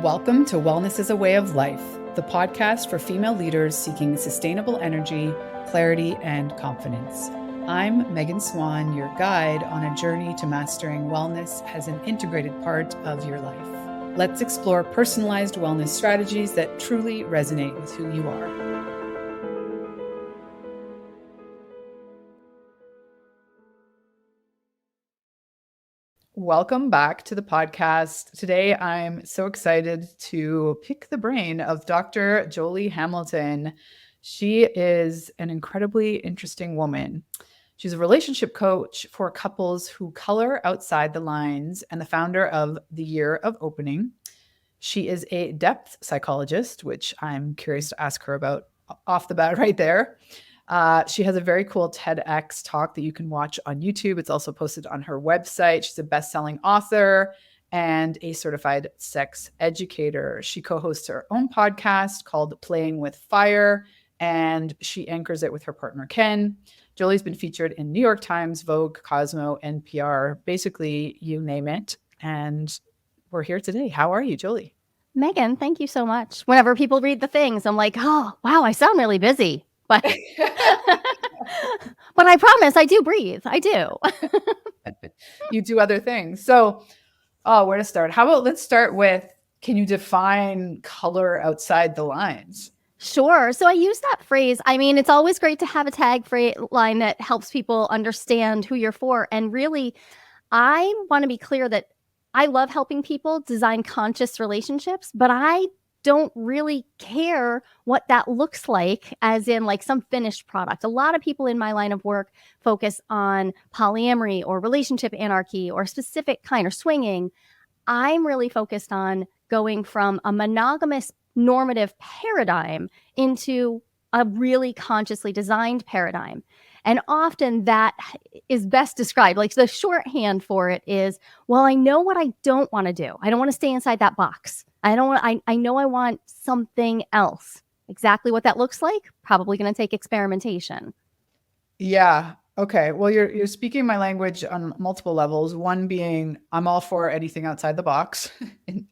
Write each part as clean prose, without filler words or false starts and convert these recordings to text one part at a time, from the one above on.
Welcome to Wellness is a Way of Life, the podcast for female leaders seeking sustainable energy, clarity, and confidence. I'm Megan Swan, your guide on a journey to mastering wellness as an integrated part of your life. Let's explore personalized wellness strategies that truly resonate with who you are. Welcome back to the podcast. Today, I'm so excited to pick the brain of Dr. Joli Hamilton. She is an incredibly interesting woman. She's a relationship coach for couples who color outside the lines and the founder of the Year of Opening. She is a depth psychologist, which I'm curious to ask her about off the bat right there. She has a very cool TEDx talk that you can watch on YouTube. It's also posted on her website. She's a best-selling author and a certified sex educator. She co-hosts her own podcast called Playing with Fire, and she anchors it with her partner, Ken. Joli's been featured in New York Times, Vogue, Cosmo, NPR, basically you name it. And we're here today. How are you, Joli? Megan, thank you so much. Whenever people read the things, I'm like, oh, wow, I sound really busy. But but I promise I do breathe. I do. You do other things. So, where to start? How about let's start with, can you define color outside the lines? Sure. So I use that phrase. I mean, it's always great to have a tagline that helps people understand who you're for. And really, I want to be clear that I love helping people design conscious relationships, but I don't really care what that looks like, as in like some finished product. A lot of people in my line of work focus on polyamory or relationship anarchy or specific kind or swinging. I'm really focused on going from a monogamous normative paradigm into a really consciously designed paradigm. And often that is best described, like the shorthand for it is, well, I know what I don't want to do. I don't want to stay inside that box. I know I want something else. Exactly what that looks like, probably going to take experimentation. Yeah. Okay. Well, you're speaking my language on multiple levels. One being, I'm all for anything outside the box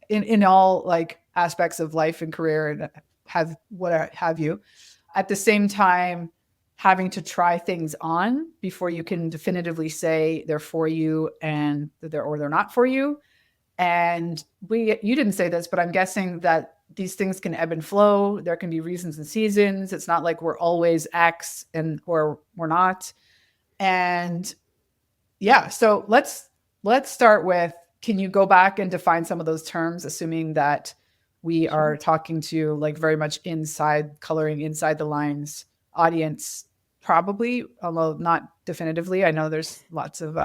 in all like aspects of life and career and have you. At the same time, having to try things on before you can definitively say they're for you and they're not for you. And you didn't say this, but I'm guessing that these things can ebb and flow. There can be reasons and seasons. It's not like we're always X or we're not. And yeah, so let's start with, can you go back and define some of those terms, assuming that we are talking to like very much coloring inside the lines audience, probably, although not definitively. I know there's lots of,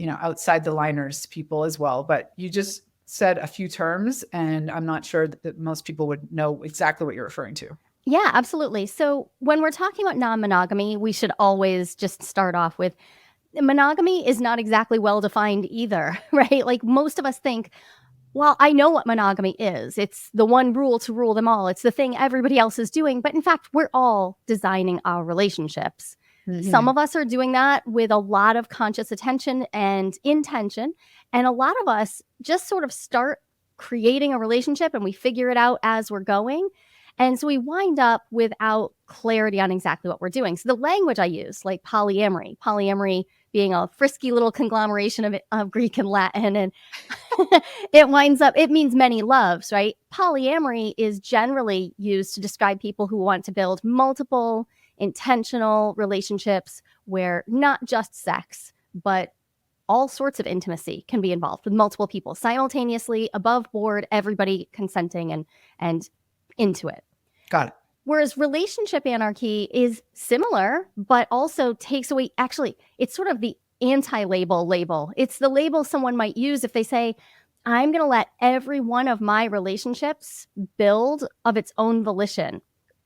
outside the liners people as well, but you just said a few terms and I'm not sure that most people would know exactly what you're referring to. Yeah, absolutely. So when we're talking about non-monogamy, we should always just start off with monogamy is not exactly well-defined either, right? Like most of us think, well, I know what monogamy is. It's the one rule to rule them all. It's the thing everybody else is doing. But in fact, we're all designing our relationships. Mm-hmm. Some of us are doing that with a lot of conscious attention and intention. And a lot of us just sort of start creating a relationship and we figure it out as we're going. And so we wind up without clarity on exactly what we're doing. So the language I use, like polyamory being a frisky little conglomeration of Greek and Latin, and it means many loves, right? Polyamory is generally used to describe people who want to build multiple intentional relationships where not just sex, but all sorts of intimacy can be involved with multiple people simultaneously, above board, everybody consenting and into it. Got it. Whereas relationship anarchy is similar, but also takes away, actually, it's sort of the anti-label. It's the label someone might use if they say, I'm going to let every one of my relationships build of its own volition.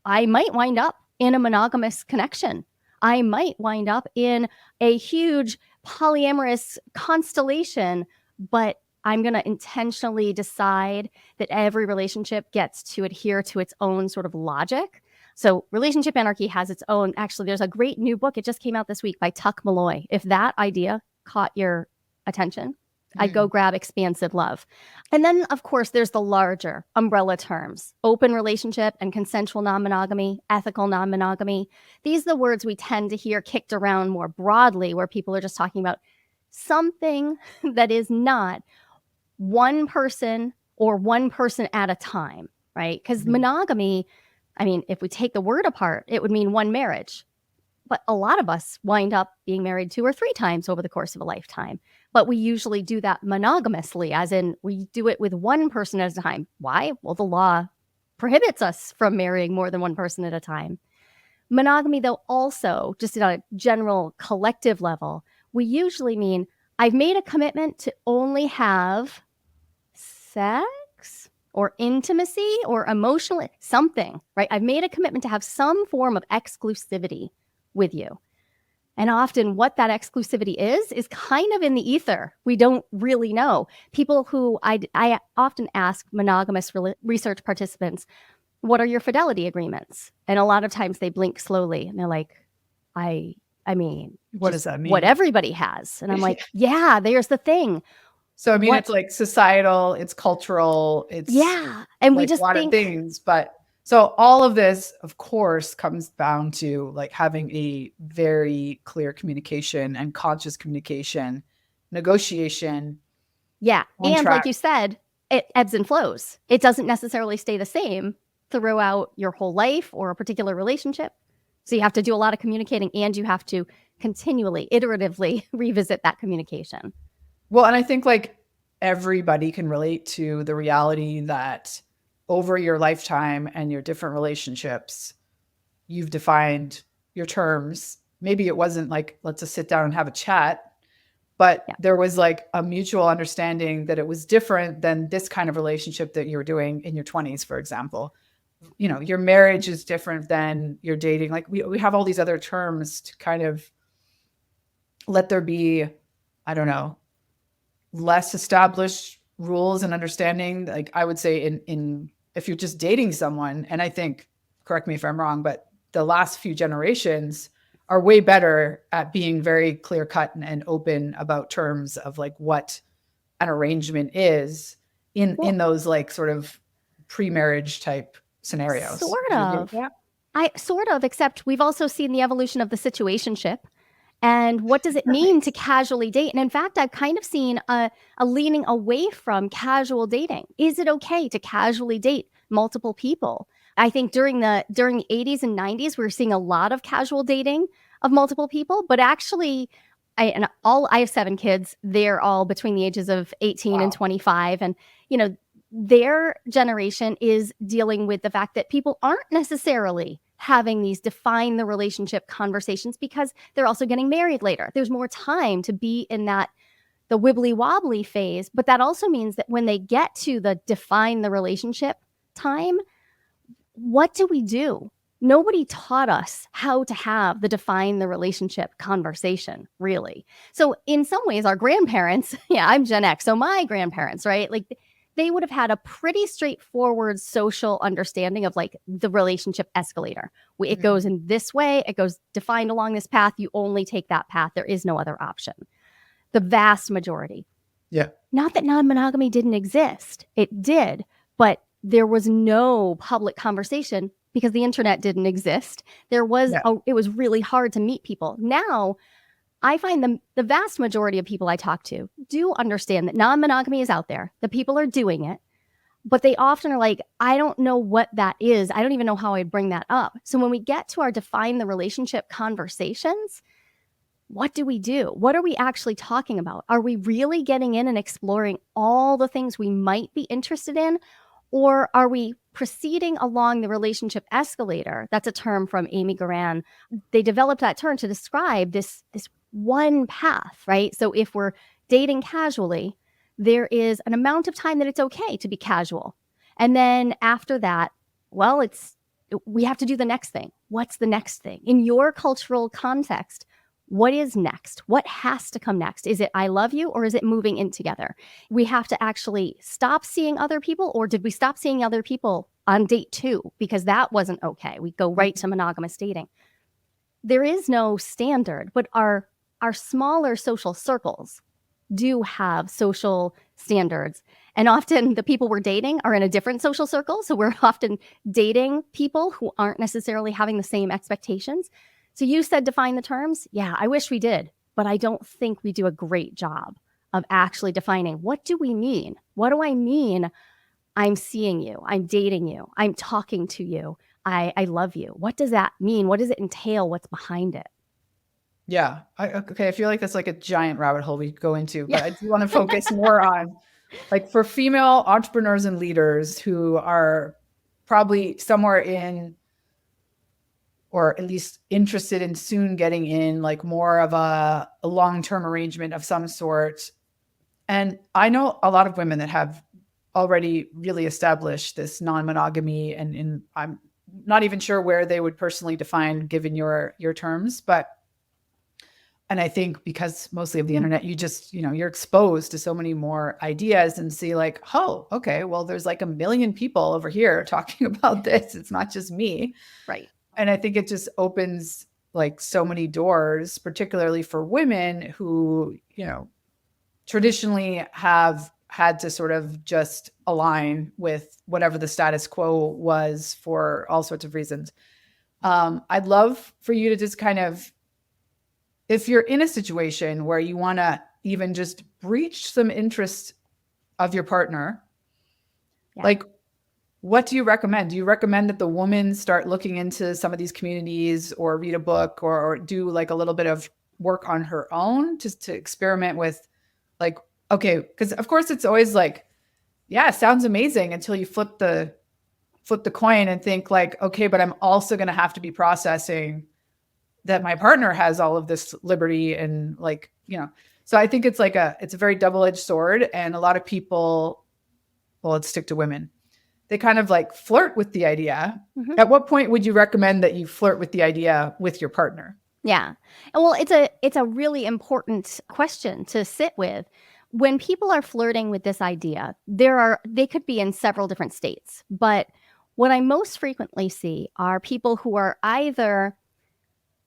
I might wind up in a monogamous connection. I might wind up in a huge polyamorous constellation, but I'm going to intentionally decide that every relationship gets to adhere to its own sort of logic. So relationship anarchy has its own, actually, there's a great new book. It just came out this week by Tuck Malloy. If that idea caught your attention. I go grab expansive love. And then, of course, there's the larger umbrella terms: open relationship and consensual non-monogamy, ethical non-monogamy. These are the words we tend to hear kicked around more broadly, where people are just talking about something that is not one person or one person at a time, right? Because monogamy, I mean, if we take the word apart, it would mean one marriage. But a lot of us wind up being married 2 or 3 times over the course of a lifetime. But we usually do that monogamously, as in we do it with one person at a time. Why? Well, the law prohibits us from marrying more than one person at a time. Monogamy, though, also, just on a general collective level, we usually mean I've made a commitment to only have sex or intimacy or emotional something, right? I've made a commitment to have some form of exclusivity with you. And often what that exclusivity is kind of in the ether. We don't really know. People who I often ask monogamous research participants, what are your fidelity agreements? And a lot of times they blink slowly and they're like, I mean, what does that mean? What everybody has. And I'm like, yeah, there's the thing. So, I mean, it's like societal, it's cultural, it's and like we just a lot think of things. But so all of this, of course, comes down to like having a very clear communication and conscious communication, negotiation. Yeah. And track. like you said, it ebbs and flows. It doesn't necessarily stay the same throughout your whole life or a particular relationship. So you have to do a lot of communicating, and you have to continually, iteratively revisit that communication. Well, and I think like everybody can relate to the reality that over your lifetime and your different relationships, you've defined your terms. Maybe it wasn't like, let's just sit down and have a chat, but there was like a mutual understanding that it was different than this kind of relationship that you were doing in your 20s, for example. You know, your marriage is different than your dating. Like we have all these other terms to kind of let there be, I don't know, less established rules and understanding. Like I would say in if you're just dating someone, and I think, correct me if I'm wrong, but the last few generations are way better at being very clear cut and open about terms of like what an arrangement is in those like sort of pre-marriage type scenarios. Sort of. Except we've also seen the evolution of the situationship. And what does it mean to casually date? And in fact, I've kind of seen a leaning away from casual dating. Is it okay to casually date multiple people? I think during the 80s and 90s, we were seeing a lot of casual dating of multiple people. But actually, I have 7 kids. They're all between the ages of 18 and 25. And, you know, their generation is dealing with the fact that people aren't necessarily having these define the relationship conversations because they're also getting married later. There's more time to be in the wibbly wobbly phase. But that also means that when they get to the define the relationship time, what do we do? Nobody taught us how to have the define the relationship conversation, really. So in some ways, our grandparents, I'm Gen X, so my grandparents, right? Like they would have had a pretty straightforward social understanding of like the relationship escalator. It goes in this way. It goes defined along this path. You only take that path. There is no other option. The vast majority. Yeah. Not that non-monogamy didn't exist. It did, but there was no public conversation because the internet didn't exist. It was really hard to meet people. Now, I find the vast majority of people I talk to do understand that non-monogamy is out there. The people are doing it, but they often are like, I don't know what that is. I don't even know how I'd bring that up. So when we get to our define the relationship conversations, what do we do? What are we actually talking about? Are we really getting in and exploring all the things we might be interested in? Or are we proceeding along the relationship escalator? That's a term from Amy Goran. They developed that term to describe this one path, right? So if we're dating casually, there is an amount of time that it's okay to be casual. And then after that, we have to do the next thing. What's the next thing? In your cultural context, what is next? What has to come next? Is it I love you, or is it moving in together? We have to actually stop seeing other people, or did we stop seeing other people on date 2 because that wasn't okay? We go right to monogamous dating. There is no standard, but our smaller social circles do have social standards. And often the people we're dating are in a different social circle. So we're often dating people who aren't necessarily having the same expectations. So you said define the terms. Yeah, I wish we did, but I don't think we do a great job of actually defining, what do we mean? What do I mean? I'm seeing you, I'm dating you, I'm talking to you, I love you. What does that mean? What does it entail? What's behind it? Yeah. Okay. I feel like that's like a giant rabbit hole we could go into, but Yeah. I do want to focus more on like for female entrepreneurs and leaders who are probably somewhere in, or at least interested in soon getting in like more of a long-term arrangement of some sort. And I know a lot of women that have already really established this non-monogamy, and I'm not even sure where they would personally define given your terms, but and I think because mostly of the internet, you just, you're exposed to so many more ideas and see like, oh, okay, well, there's like a million people over here talking about this. It's not just me. Right. And I think it just opens like so many doors, particularly for women who, traditionally have had to sort of just align with whatever the status quo was for all sorts of reasons. I'd love for you to just kind of, if you're in a situation where you want to even just breach some interest of your partner, like, what do you recommend? Do you recommend that the woman start looking into some of these communities or read a book or do like a little bit of work on her own just to experiment with like, okay, because of course it's always like, yeah, sounds amazing until you flip the coin and think like, okay, but I'm also going to have to be processing that my partner has all of this liberty and like, so I think it's like it's a very double-edged sword. And a lot of people, well, let's stick to women. They kind of like flirt with the idea. Mm-hmm. At what point would you recommend that you flirt with the idea with your partner? Yeah. Well, it's a really important question to sit with. When people are flirting with this idea, they could be in several different states. But what I most frequently see are people who are either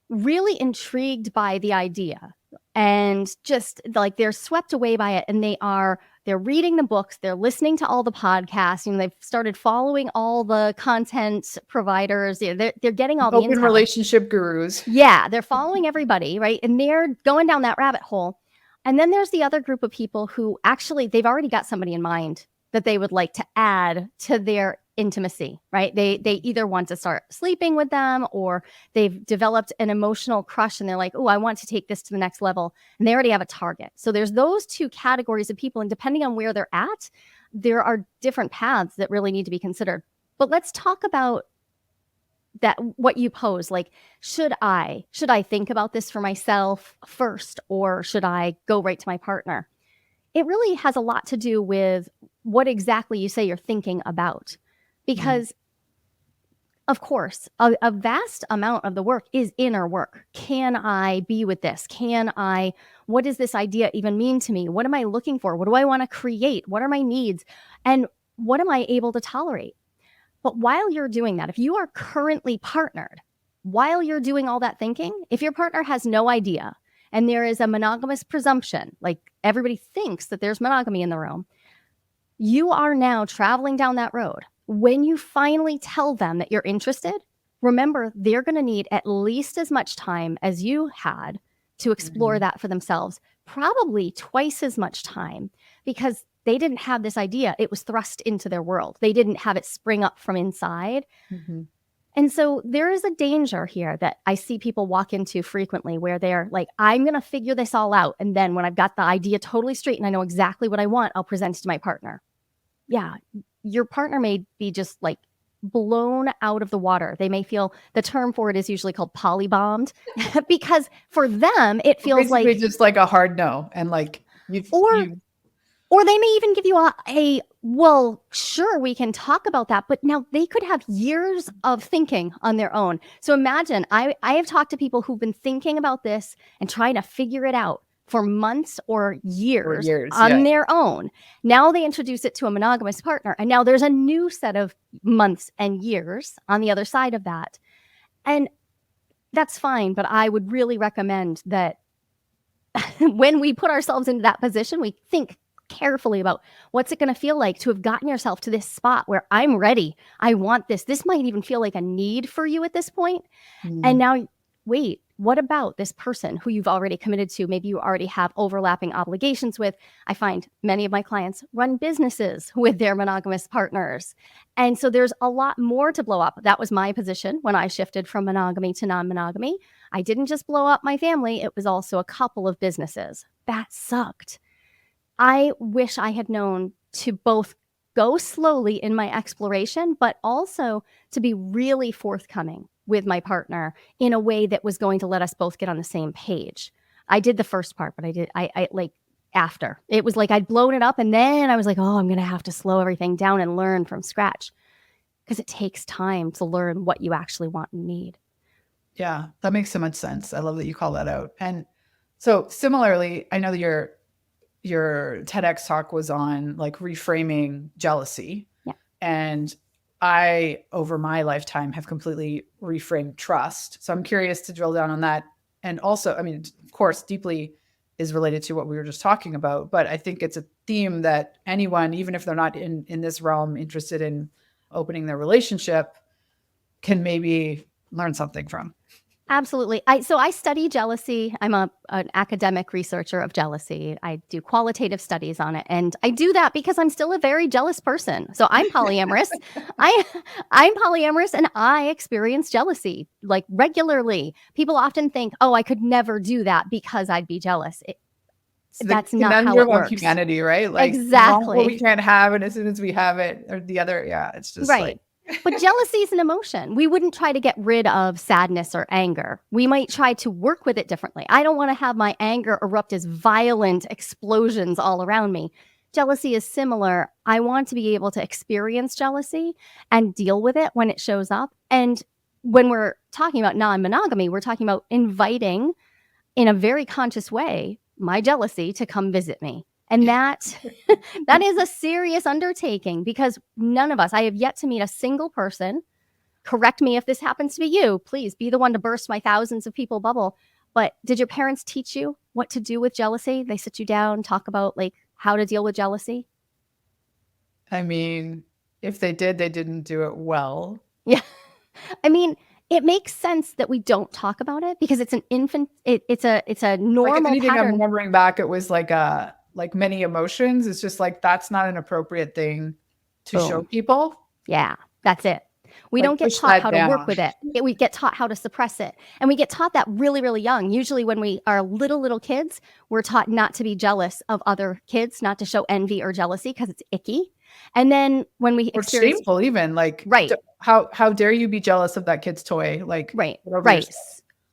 really intrigued by the idea and just like they're swept away by it, and they're reading the books, they're listening to all the podcasts, they've started following all the content providers, they're getting all the open relationship gurus. Yeah, they're following everybody, right? And they're going down that rabbit hole. And then there's the other group of people who actually, they've already got somebody in mind that they would like to add to their intimacy, right? They either want to start sleeping with them, or they've developed an emotional crush and they're like, oh, I want to take this to the next level. And they already have a target. So there's those two categories of people. And depending on where they're at, there are different paths that really need to be considered. But let's talk about that, what you pose, like, should I think about this for myself first, or should I go right to my partner? It really has a lot to do with what exactly you say you're thinking about. Because, of course, a vast amount of the work is inner work. Can I be with this? What does this idea even mean to me? What am I looking for? What do I want to create? What are my needs? And what am I able to tolerate? But while you're doing that, if you are currently partnered, while you're doing all that thinking, if your partner has no idea and there is a monogamous presumption, like everybody thinks that there's monogamy in the room, you are now traveling down that road. When you finally tell them that you're interested, remember, they're going to need at least as much time as you had to explore that for themselves, probably twice as much time, because they didn't have this idea. It was thrust into their world. They didn't have it spring up from inside. Mm-hmm. And so there is a danger here that I see people walk into frequently, where they're like, I'm going to figure this all out. And then when I've got the idea totally straight and I know exactly what I want, I'll present it to my partner. Yeah, your partner may be just like blown out of the water. They may feel, the term for it is usually called polybombed, because for them, it feels basically like just like a hard no. And like, or they may even give you well, sure, we can talk about that. But now they could have years of thinking on their own. So imagine, I have talked to people who've been thinking about this and trying to figure it out for months or years on their own. Now they introduce it to a monogamous partner, and now there's a new set of months and years on the other side of that. And that's fine, but I would really recommend that when we put ourselves into that position, we think carefully about what's it going to feel like to have gotten yourself to this spot where I'm ready. I want this. This might even feel like a need for you at this point. And now, wait, what about this person who you've already committed to? Maybe you already have overlapping obligations with. I find many of my clients run businesses with their monogamous partners. And so there's a lot more to blow up. That was my position when I shifted from monogamy to non-monogamy. I didn't just blow up my family. It was also a couple of businesses. That sucked. I wish I had known to both go slowly in my exploration, but also to be really forthcoming with my partner in a way that was going to let us both get on the same page. I did the first part, but I like after. It was like I'd blown it up and then I was like, oh, I'm going to have to slow everything down and learn from scratch, because it takes time to learn what you actually want and need. Yeah, that makes so much sense. I love that you call that out. And so similarly, I know that your TEDx talk was on like reframing jealousy. Yeah. And I, over my lifetime, have completely reframed trust. So I'm curious to drill down on that. And also, I mean, of course, deeply is related to what we were just talking about, but I think it's a theme that anyone, even if they're not in this realm interested in opening their relationship, can maybe learn something from. Absolutely. So I study jealousy. I'm an academic researcher of jealousy. I do qualitative studies on it. And I do that because I'm still a very jealous person. So I'm polyamorous. I'm polyamorous and I experience jealousy like regularly. People often think, oh, I could never do that because I'd be jealous. That's not how it works. Humanity, right? Like exactly. What we can't have, and as soon as we have it, or the other, yeah, it's just right. Like but jealousy is an emotion. We wouldn't try to get rid of sadness or anger. We might try to work with it differently. I don't want to have my anger erupt as violent explosions all around me. Jealousy is similar. I want to be able to experience jealousy and deal with it when it shows up. And when we're talking about non-monogamy, we're talking about inviting, in a very conscious way, my jealousy to come visit me. And that is a serious undertaking, because none of us, I have yet to meet a single person, correct me if this happens to be you, please be the one to burst my thousands of people bubble. But did your parents teach you what to do with jealousy? They sit you down, talk about like how to deal with jealousy? I mean, if they did, they didn't do it well. Yeah. I mean, it makes sense that we don't talk about it because it's an infant, it's a normal like anything pattern. I'm remembering back, it was like many emotions. It's just like, that's not an appropriate thing to show people. Yeah, that's it. We don't get taught how to work with it. We get taught how to suppress it. And we get taught that really, really young. Usually when we are little kids, we're taught not to be jealous of other kids, not to show envy or jealousy because it's icky. And then when we experience, shameful even, like, right. How dare you be jealous of that kid's toy? Like, right.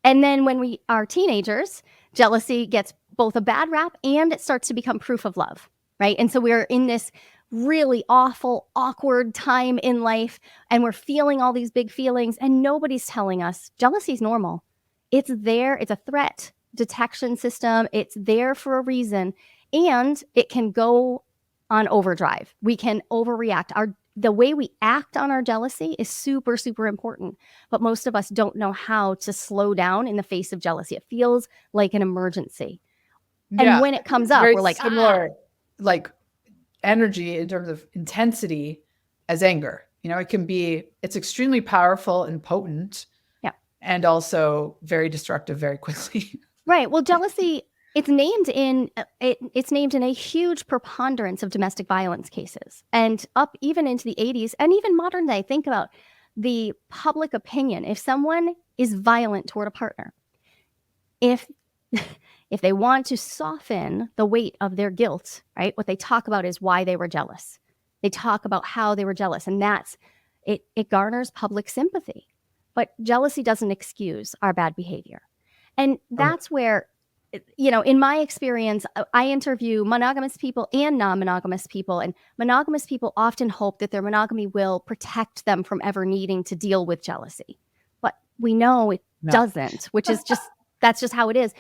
And then when we are teenagers, jealousy gets both a bad rap and it starts to become proof of love, right? And so we're in this really awful, awkward time in life, and we're feeling all these big feelings, and nobody's telling us jealousy is normal. It's there. It's a threat detection system. It's there for a reason, and it can go on overdrive. We can overreact. The way we act on our jealousy is super, super important, but most of us don't know how to slow down in the face of jealousy. It feels like an emergency. And when it comes up, we're like, similar, like energy in terms of intensity as anger. You know, it's extremely powerful and potent. Yeah. And also very destructive very quickly. Right. Well, jealousy, it's named in a huge preponderance of domestic violence cases, and up even into the 80s and even modern day. Think about the public opinion. If someone is violent toward a partner, if they want to soften the weight of their guilt, right, what they talk about is why they were jealous. They talk about how they were jealous, and it garners public sympathy. But jealousy doesn't excuse our bad behavior. And that's where, you know, in my experience, I interview monogamous people and non-monogamous people, and monogamous people often hope that their monogamy will protect them from ever needing to deal with jealousy. But we know it doesn't, which is that's just how it is.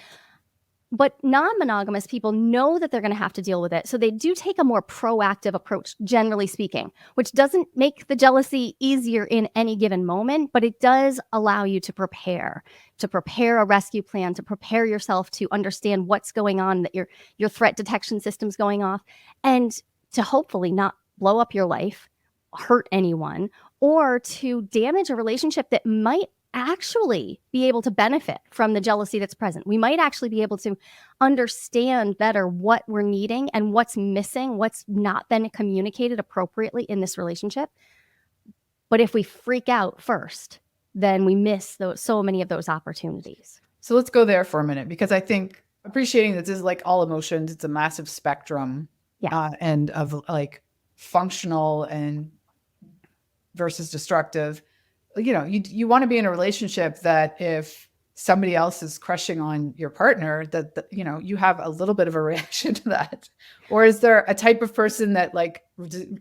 But non-monogamous people know that they're going to have to deal with it. So they do take a more proactive approach, generally speaking, which doesn't make the jealousy easier in any given moment, but it does allow you to prepare a rescue plan, to prepare yourself to understand what's going on, that your threat detection system's going off, and to hopefully not blow up your life, hurt anyone, or to damage a relationship that might actually be able to benefit from the jealousy that's present. We might actually be able to understand better what we're needing and what's missing, what's not been communicated appropriately in this relationship. But if we freak out first, then we miss so many of those opportunities. So let's go there for a minute, because I think appreciating that this is like all emotions, it's a massive spectrum, and of like functional and versus destructive. You know, you want to be in a relationship that if somebody else is crushing on your partner, that you know, you have a little bit of a reaction to that. Or is there a type of person that like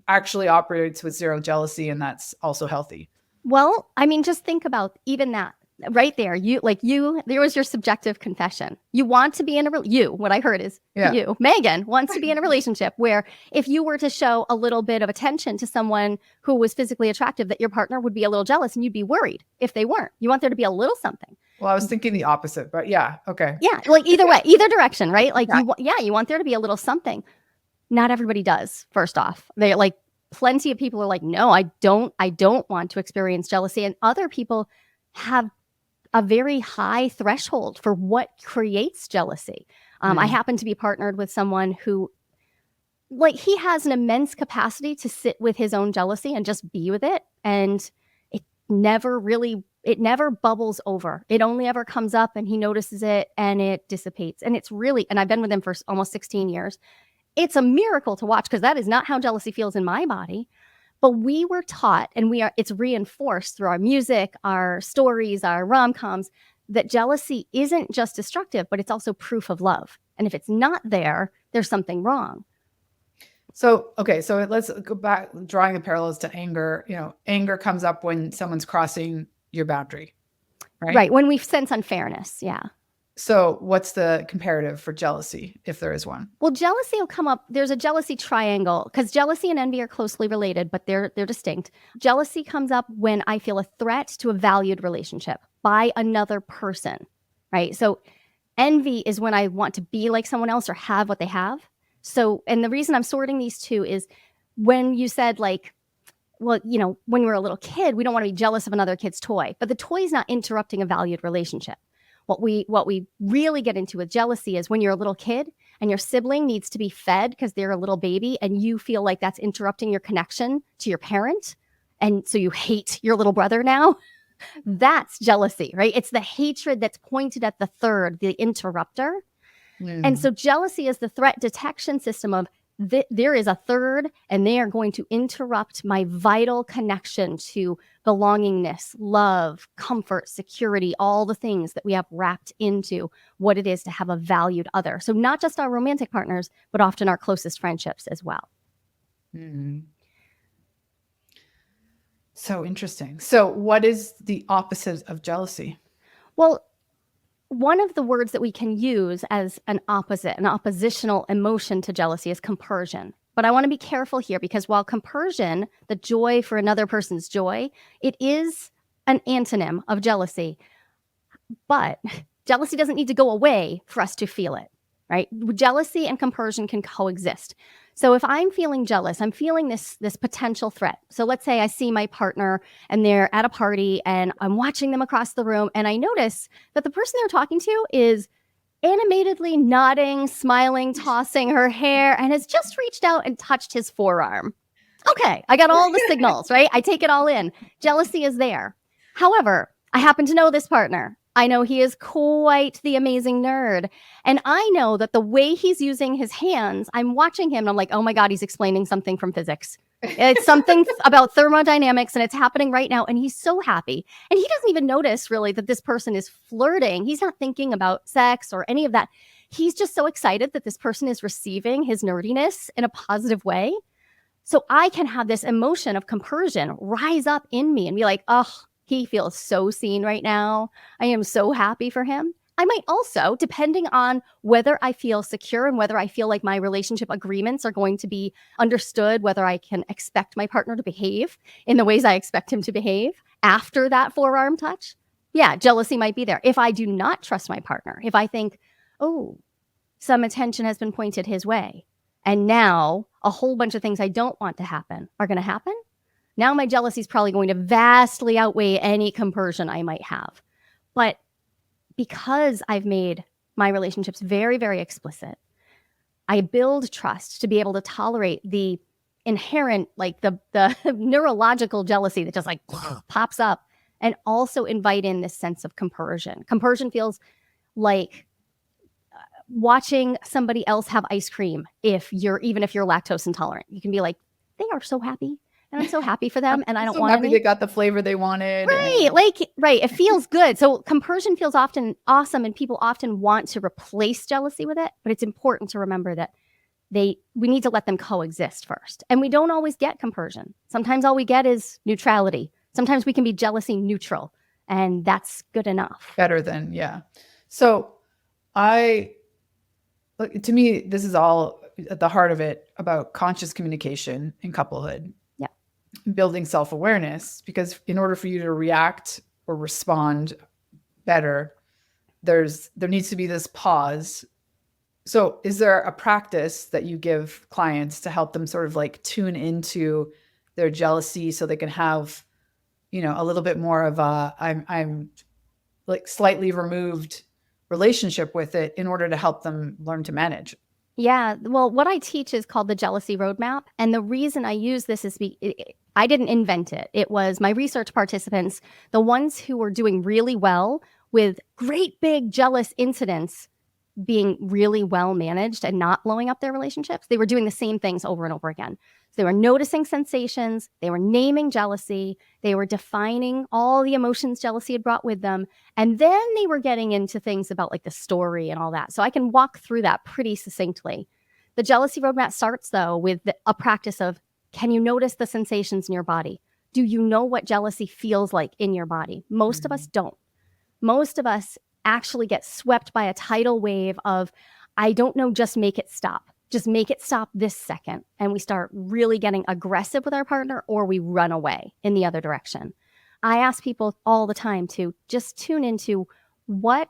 actually operates with zero jealousy and that's also healthy? Well, I mean, just think about even that right there. There was your subjective confession. You want to be in what I heard is you, Megan, wants to be in a relationship where if you were to show a little bit of attention to someone who was physically attractive, that your partner would be a little jealous and you'd be worried if they weren't. You want there to be a little something. Well, I was thinking the opposite, but yeah. Okay. Yeah. Like either way, either direction, right? Like you want there to be a little something. Not everybody does, first off. They like plenty of people are like, no, I don't want to experience jealousy. And other people have a very high threshold for what creates jealousy. I happen to be partnered with someone who, like, he has an immense capacity to sit with his own jealousy and just be with it. And it never bubbles over. It only ever comes up and he notices it and it dissipates. And and I've been with him for almost 16 years. It's a miracle to watch because that is not how jealousy feels in my body. But we were taught, and it's reinforced through our music, our stories, our rom-coms, that jealousy isn't just destructive, but it's also proof of love. And if it's not there, there's something wrong. So, okay, so let's go back, drawing the parallels to anger. You know, anger comes up when someone's crossing your boundary, right? Right, when we sense unfairness, yeah. So what's the comparative for jealousy, if there is one? Well, jealousy will come up. There's a jealousy triangle because jealousy and envy are closely related, but they're distinct. Jealousy comes up when I feel a threat to a valued relationship by another person, right? So envy is when I want to be like someone else or have what they have. So, and the reason I'm sorting these two is when you said like, well, you know, when you were a little kid, we don't want to be jealous of another kid's toy, but the toy is not interrupting a valued relationship. What we really get into with jealousy is when you're a little kid and your sibling needs to be fed because they're a little baby and you feel like that's interrupting your connection to your parent. And so you hate your little brother now. That's jealousy, right? It's the hatred that's pointed at the third, the interrupter. And so jealousy is the threat detection system of there is a third and they are going to interrupt my vital connection to belongingness, love, comfort, security, all the things that we have wrapped into what it is to have a valued other. So not just our romantic partners, but often our closest friendships as well. So interesting. So what is the opposite of jealousy? Well, one of the words that we can use as an oppositional emotion to jealousy is compersion. But I want to be careful here because while compersion, the joy for another person's joy, it is an antonym of jealousy. But jealousy doesn't need to go away for us to feel it, right? Jealousy and compersion can coexist. So if I'm feeling jealous, I'm feeling this potential threat. So let's say I see my partner and they're at a party and I'm watching them across the room and I notice that the person they're talking to is animatedly nodding, smiling, tossing her hair, and has just reached out and touched his forearm. Okay, I got all the signals, right? I take it all in. Jealousy is there. However, I happen to know this partner. I know he is quite the amazing nerd. And I know that the way he's using his hands, I'm watching him and I'm like, oh my God, he's explaining something from physics. It's something about thermodynamics and it's happening right now. And he's so happy. And he doesn't even notice really that this person is flirting. He's not thinking about sex or any of that. He's just so excited that this person is receiving his nerdiness in a positive way. So I can have this emotion of compersion rise up in me and be like, oh, he feels so seen right now. I am so happy for him. I might also, depending on whether I feel secure and whether I feel like my relationship agreements are going to be understood, whether I can expect my partner to behave in the ways I expect him to behave after that forearm touch, yeah, jealousy might be there. If I do not trust my partner, if I think, oh, some attention has been pointed his way, and now a whole bunch of things I don't want to happen are going to happen, now my jealousy is probably going to vastly outweigh any compersion I might have. But because I've made my relationships very, very explicit, I build trust to be able to tolerate the inherent, like the neurological jealousy that just like pops up, and also invite in this sense of compersion. Compersion feels like watching somebody else have ice cream even if you're lactose intolerant. You can be like, they are so happy, and I'm so happy for them, and I don't so want happy any. they got the flavor they wanted. Right. It feels good. So compersion feels often awesome, and people often want to replace jealousy with it. But it's important to remember that we need to let them coexist first. And we don't always get compersion. Sometimes all we get is neutrality. Sometimes we can be jealousy neutral, and that's good enough. Better than, yeah. So to me, this is all at the heart of it about conscious communication in couplehood. Yeah. Building self-awareness, because in order for you to react or respond better, there needs to be this pause. So is there a practice that you give clients to help them sort of like tune into their jealousy so they can have, a little bit more of I'm like slightly removed relationship with it in order to help them learn to manage? Yeah. Well, what I teach is called the jealousy roadmap. And the reason I use this is I didn't invent it. It was my research participants, the ones who were doing really well with great big jealous incidents, being really well managed and not blowing up their relationships. They were doing the same things over and over again. So they were noticing sensations, they were naming jealousy, they were defining all the emotions jealousy had brought with them, and then they were getting into things about like the story and all that. So I can walk through that pretty succinctly. The jealousy roadmap starts though with a practice of, can you notice the sensations in your body? Do you know what jealousy feels like in your body? Most of us don't. Most of us actually get swept by a tidal wave of, I don't know, just make it stop. Just make it stop this second. And we start really getting aggressive with our partner, or we run away in the other direction. I ask people all the time to just tune into, what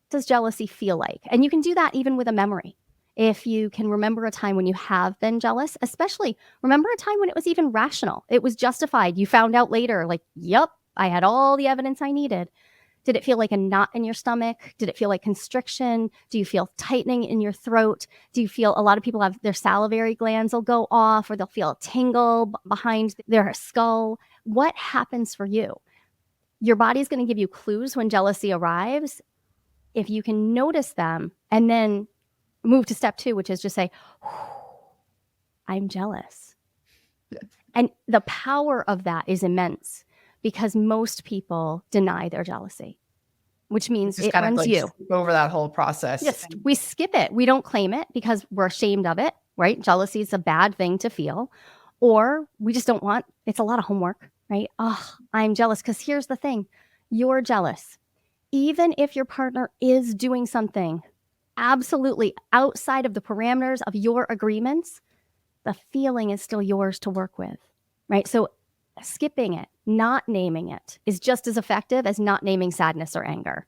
does jealousy feel like? And you can do that even with a memory. If you can remember a time when you have been jealous, especially remember a time when it was even rational. It was justified. You found out later, like, yep, I had all the evidence I needed. Did it feel like a knot in your stomach? Did it feel like constriction? Do you feel tightening in your throat? Do you feel, a lot of people have their salivary glands will go off, or they'll feel a tingle behind their skull? What happens for you? Your body's going to give you clues when jealousy arrives. If you can notice them and then move to step 2, which is just say, I'm jealous. And the power of that is immense, because most people deny their jealousy, which means it runs you over that whole process. Yes, we skip it. We don't claim it because we're ashamed of it, right? Jealousy is a bad thing to feel, or we just don't want, it's a lot of homework, right? Oh, I'm jealous. Because here's the thing, you're jealous. Even if your partner is doing something absolutely outside of the parameters of your agreements, the feeling is still yours to work with, right? So skipping it, not naming it, is just as effective as not naming sadness or anger,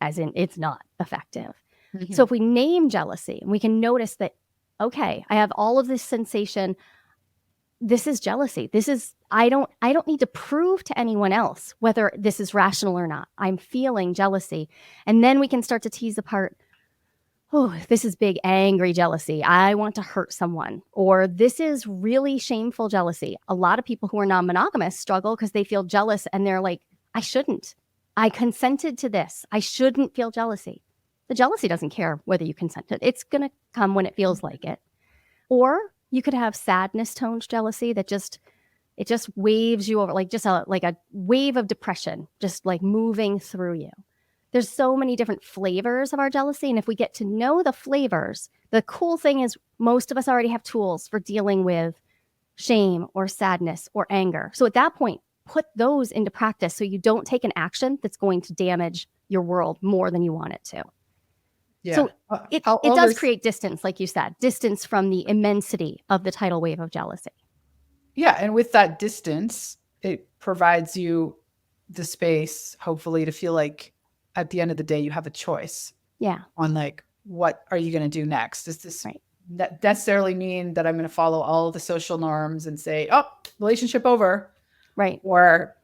as in it's not effective. Mm-hmm. So if we name jealousy, and we can notice that, okay, I have all of this sensation, this is jealousy. This is, I don't need to prove to anyone else whether this is rational or not. I'm feeling jealousy. And then we can start to tease apart, oh, this is big, angry jealousy. I want to hurt someone. Or this is really shameful jealousy. A lot of people who are non-monogamous struggle because they feel jealous and they're like, I shouldn't. I consented to this. I shouldn't feel jealousy. The jealousy doesn't care whether you consented. It's going to come when it feels like it. Or you could have sadness toned jealousy that it just waves you over, like just like a wave of depression, just like moving through you. There's so many different flavors of our jealousy. And if we get to know the flavors, the cool thing is most of us already have tools for dealing with shame or sadness or anger. So at that point, put those into practice so you don't take an action that's going to damage your world more than you want it to. Yeah. So it does there's- create distance, like you said, distance from the immensity of the tidal wave of jealousy. Yeah. And with that distance, it provides you the space, hopefully, to feel like at the end of the day, you have a choice Yeah. on like, what are you going to do next? Does this Right. necessarily mean that I'm going to follow all the social norms and say, oh, relationship over? Right. Or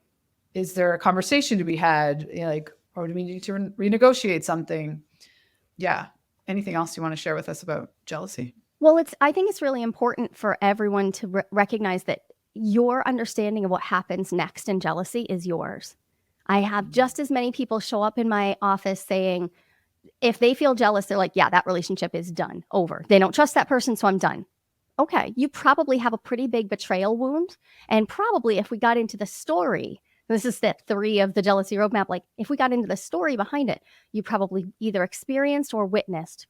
is there a conversation to be had? You know, like, or do we need to renegotiate something? Yeah. Anything else you want to share with us about jealousy? Well, I think it's really important for everyone to recognize that your understanding of what happens next in jealousy is yours. I have just as many people show up in my office saying, if they feel jealous, they're like, yeah, that relationship is done, over. They don't trust that person, so I'm done. Okay, you probably have a pretty big betrayal wound. And probably if we got into the story, this is step 3 of the jealousy roadmap, like if we got into the story behind it, you probably either experienced or witnessed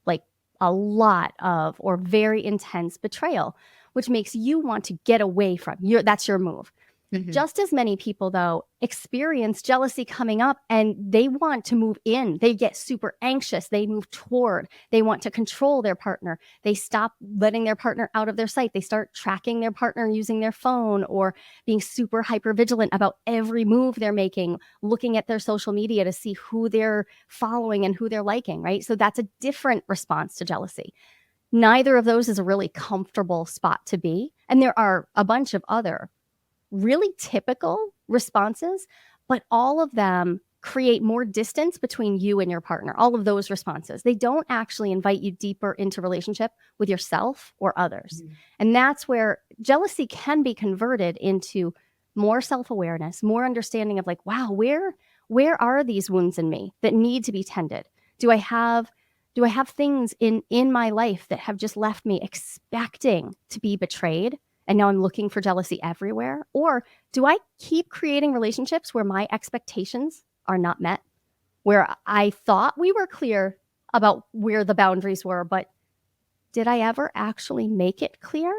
like a lot of or very intense betrayal, which makes you want to get away from that's your move. Mm-hmm. Just as many people, though, experience jealousy coming up and they want to move in. They get super anxious. They move toward. They want to control their partner. They stop letting their partner out of their sight. They start tracking their partner using their phone or being super hyper vigilant about every move they're making, looking at their social media to see who they're following and who they're liking, right? So that's a different response to jealousy. Neither of those is a really comfortable spot to be. And there are a bunch of other really typical responses, but all of them create more distance between you and your partner. All of those responses, they don't actually invite you deeper into relationship with yourself or others. Mm-hmm. And that's where jealousy can be converted into more self-awareness, more understanding of like, wow, where are these wounds in me that need to be tended? Do I have things in my life that have just left me expecting to be betrayed? And now I'm looking for jealousy everywhere? Or do I keep creating relationships where my expectations are not met, where I thought we were clear about where the boundaries were, but did I ever actually make it clear?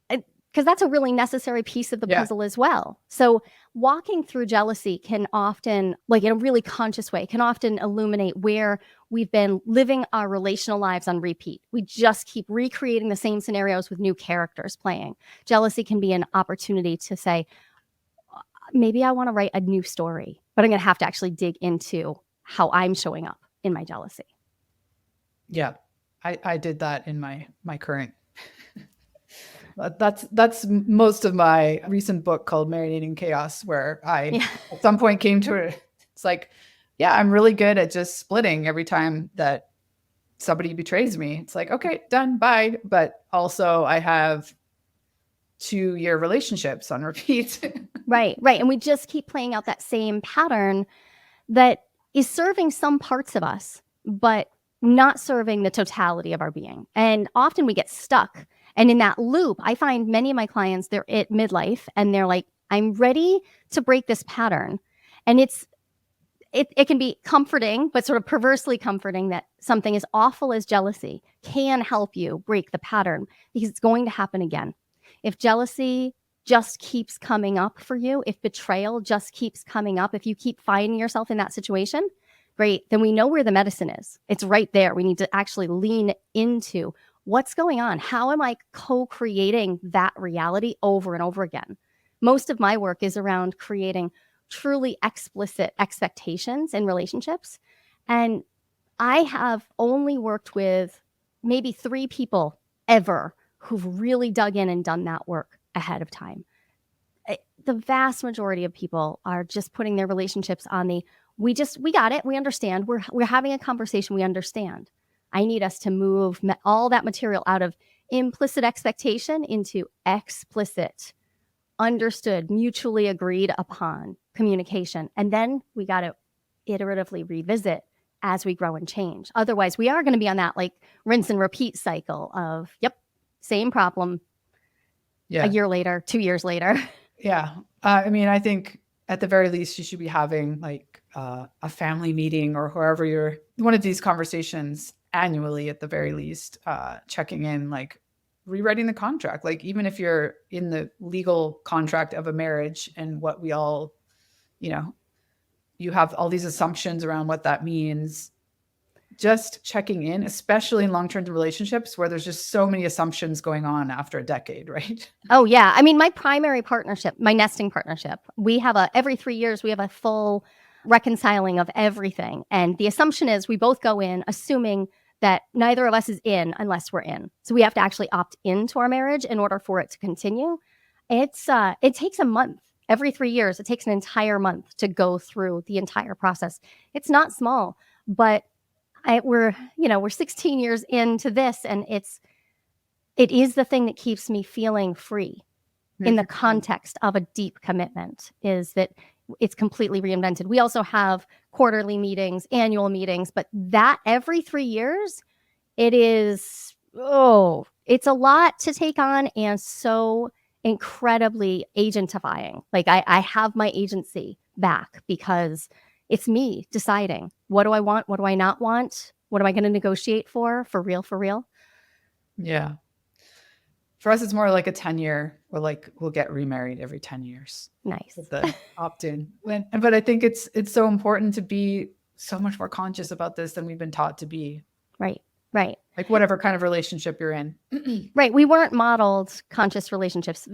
Because that's a really necessary piece of the puzzle as well. So walking through jealousy can often, like in a really conscious way, can often illuminate where we've been living our relational lives on repeat. We just keep recreating the same scenarios with new characters playing. Jealousy can be an opportunity to say, maybe I want to write a new story, but I'm going to have to actually dig into how I'm showing up in my jealousy. Yeah, I did that in my current. That's most of my recent book called Marinating Chaos, where I at some point came to it. It's like, yeah, I'm really good at just splitting every time that somebody betrays me. It's like, okay, done, bye. But also I have 2-year relationships on repeat. Right. And we just keep playing out that same pattern that is serving some parts of us, but not serving the totality of our being. And often we get stuck. And in that loop, I find many of my clients, they're at midlife and they're like, I'm ready to break this pattern. And it can be comforting, but sort of perversely comforting that something as awful as jealousy can help you break the pattern because it's going to happen again. If jealousy just keeps coming up for you, if betrayal just keeps coming up, if you keep finding yourself in that situation, great, then we know where the medicine is. It's right there. We need to actually lean into what's going on. How am I co-creating that reality over and over again? Most of my work is around creating truly explicit expectations in relationships. And I have only worked with maybe 3 people ever who've really dug in and done that work ahead of time. The vast majority of people are just putting their relationships on the, we got it, we understand, we're having a conversation, we understand. I need us to move all that material out of implicit expectation into explicit, understood, mutually agreed upon communication. And then we got to iteratively revisit as we grow and change. Otherwise, we are going to be on that like rinse and repeat cycle of, yep, same problem. A year later, 2 years later. Yeah. I mean, I think at the very least, you should be having like a family meeting or whoever you're, one of these conversations annually at the very least, checking in, like rewriting the contract. Like even if you're in the legal contract of a marriage and what we all, you have all these assumptions around what that means. Just checking in, especially in long-term relationships where there's just so many assumptions going on after a decade, right? Oh yeah. I mean, my primary partnership, my nesting partnership, we have every 3 years, we have a full reconciling of everything. And the assumption is we both go in assuming that neither of us is in unless we're in. So we have to actually opt into our marriage in order for it to continue. It takes a month. Every 3 years, it takes an entire month to go through the entire process. It's not small, but we're 16 years into this, and it is the thing that keeps me feeling free in the context of a deep commitment, is that it's completely reinvented. We also have quarterly meetings, annual meetings, but that every 3 years, it's a lot to take on, and so incredibly agentifying. Like I have my agency back because it's me deciding, what do I want? What do I not want? What am I going to negotiate for real, for real? Yeah. For us, it's more like a 10-year, or like we'll get remarried every 10 years. Nice. With the opt-in. But I think it's so important to be so much more conscious about this than we've been taught to be. Right. Like whatever kind of relationship you're in. Right. We weren't modeled conscious relationships,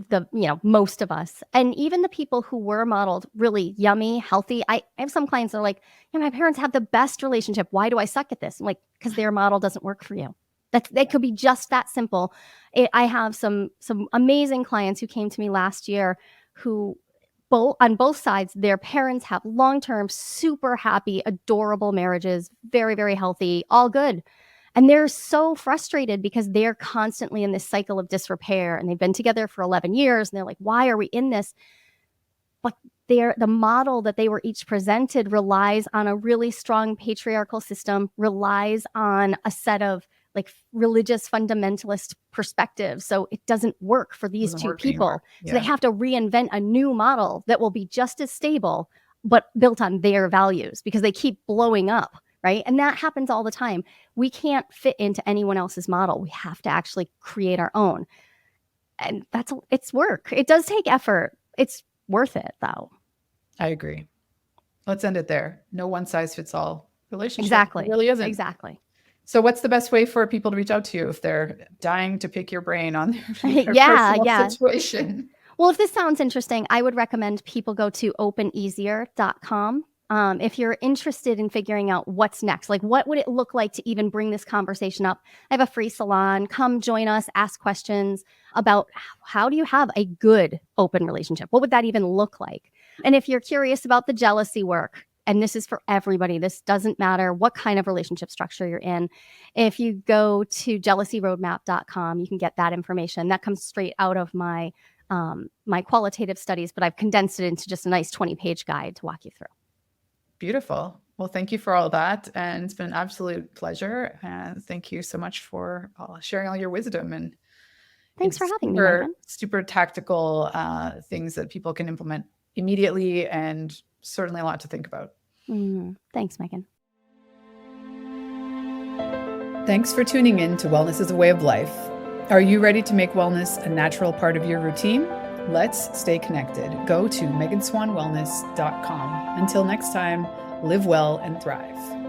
most of us. And even the people who were modeled really yummy, healthy. I have some clients that are like, my parents have the best relationship. Why do I suck at this? I'm like, because their model doesn't work for you. That could be just that simple. I have some amazing clients who came to me last year who on both sides, their parents have long-term, super happy, adorable marriages, very, very healthy, all good. And they're so frustrated because they're constantly in this cycle of disrepair, and they've been together for 11 years. And they're like, why are we in this? But the model that they were each presented relies on a really strong patriarchal system, relies on a set of like religious fundamentalist perspectives. So it doesn't work for these two people. So they have to reinvent a new model that will be just as stable, but built on their values, because they keep blowing up. Right. And that happens all the time. We can't fit into anyone else's model. We have to actually create our own. And it's work. It does take effort. It's worth it, though. I agree. Let's end it there. No one size fits all relationship. Exactly. It really isn't. Exactly. So what's the best way for people to reach out to you if they're dying to pick your brain on their personal situation? Well, if this sounds interesting, I would recommend people go to openeasier.com. If you're interested in figuring out what's next, like what would it look like to even bring this conversation up? I have a free salon. Come join us, ask questions about how do you have a good open relationship? What would that even look like? And if you're curious about the jealousy work, and this is for everybody, this doesn't matter what kind of relationship structure you're in. If you go to jealousyroadmap.com, you can get that information. That comes straight out of my qualitative studies, but I've condensed it into just a nice 20-page guide to walk you through. Beautiful. Well, thank you for all that. And it's been an absolute pleasure. And thank you so much for sharing all your wisdom. And thanks for having me, Megan. Super tactical things that people can implement immediately, and certainly a lot to think about. Thanks, Megan. Thanks for tuning in to Wellness is a Way of Life. Are you ready to make wellness a natural part of your routine? Let's stay connected. Go to meganswanwellness.com. Until next time, live well and thrive.